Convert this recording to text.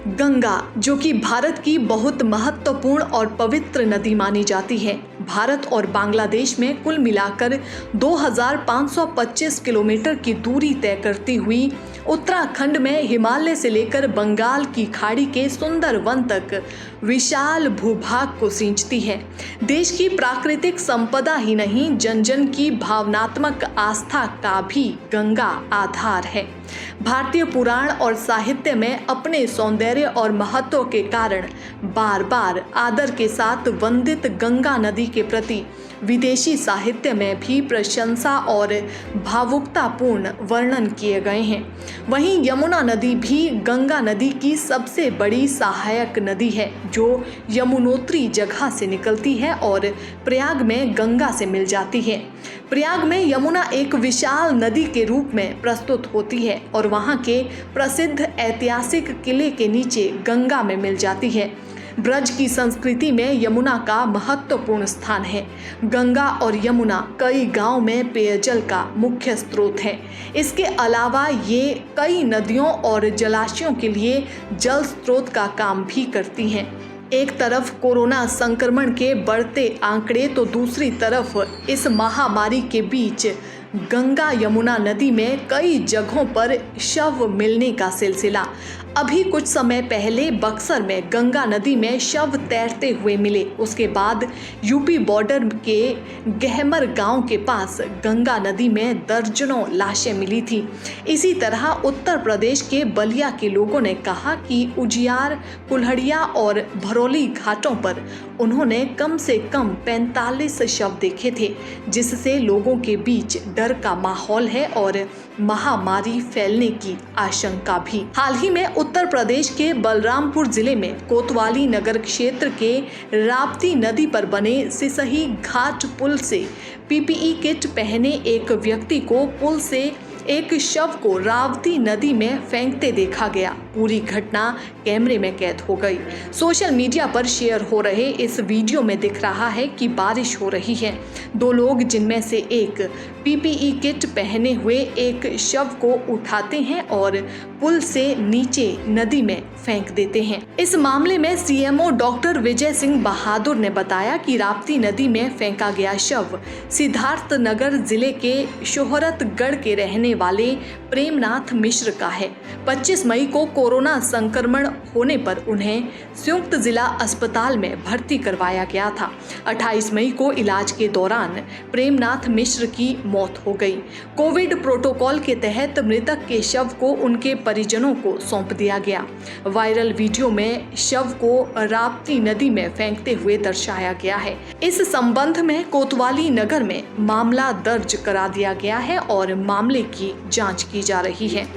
गंगा, जो कि भारत की बहुत महत्वपूर्ण और पवित्र नदी मानी जाती है, भारत और बांग्लादेश में कुल मिलाकर 2525 किलोमीटर की दूरी तय करती हुई उत्तराखंड में हिमालय से लेकर बंगाल की खाड़ी के सुंदर वन तक विशाल भूभाग को सींचती है। देश की प्राकृतिक संपदा ही नहीं, जन जन की भावनात्मक आस्था का भी गंगा आधार है। भारतीय पुराण और साहित्य में अपने सौंदर्य और महत्व के कारण बार बार आदर के साथ वंदित गंगा नदी के प्रति विदेशी साहित्य में भी प्रशंसा और भावुकतापूर्ण वर्णन किए गए हैं। वहीं यमुना नदी भी गंगा नदी की सबसे बड़ी सहायक नदी है, जो यमुनोत्री जगह से निकलती है और प्रयाग में गंगा से मिल जाती है। प्रयाग में यमुना एक विशाल नदी के रूप में प्रस्तुत होती है और वहाँ के प्रसिद्ध ऐतिहासिक किले के नीचे गंगा में मिल जाती है। ब्रज की संस्कृति में यमुना का महत्वपूर्ण स्थान है। गंगा और यमुना कई गांव में पेयजल का मुख्य स्रोत है। इसके अलावा ये कई नदियों और जलाशयों के लिए जल स्रोत का काम भी करती हैं। एक तरफ कोरोना संक्रमण के बढ़ते आंकड़े तो दूसरी तरफ इस महामारी के बीच गंगा यमुना नदी में कई जगहों पर शव मिलने का सिलसिला। अभी कुछ समय पहले बक्सर में गंगा नदी में शव तैरते हुए मिले। उसके बाद यूपी बॉर्डर के गहमर गांव के पास गंगा नदी में दर्जनों लाशें मिली थी। इसी तरह उत्तर प्रदेश के बलिया के लोगों ने कहा कि उजियार, कुल्हड़िया और भरौली घाटों पर उन्होंने कम से कम 45 शव देखे थे, जिससे लोगों के बीच डर का माहौल है और महामारी फैलने की आशंका भी। हाल ही में उत्तर प्रदेश के बलरामपुर जिले में कोतवाली नगर क्षेत्र के राप्ती नदी पर बने सिसही घाट पुल से पीपीई किट पहने एक व्यक्ति को पुल से एक शव को राप्ती नदी में फेंकते देखा गया। पूरी घटना कैमरे में कैद हो गई। सोशल मीडिया पर शेयर हो रहे इस वीडियो में दिख रहा है कि बारिश हो रही है। दो लोग, जिनमें से एक पीपीई किट पहने हुए एक शव को उठाते हैं और पुल से नीचे नदी में फेंक देते हैं। इस मामले में सीएमओ डॉक्टर विजय सिंह बहादुर ने बताया कि राप्ती नदी में फेंका गया शव सिद्धार्थनगर जिले के शोहरतगढ़ के रहने वाले प्रेमनाथ मिश्र का है। 25 मई को कोरोना संक्रमण होने पर उन्हें संयुक्त जिला अस्पताल में भर्ती करवाया गया था। 28 मई को इलाज के दौरान प्रेमनाथ मिश्र की मौत हो गई। कोविड प्रोटोकॉल के तहत मृतक के शव को उनके परिजनों को सौंप दिया गया। वायरल वीडियो में शव को राप्ती नदी में फेंकते हुए दर्शाया गया है। इस संबंध में कोतवाली नगर में मामला दर्ज करा दिया गया है और मामले की जांच की जा रही है।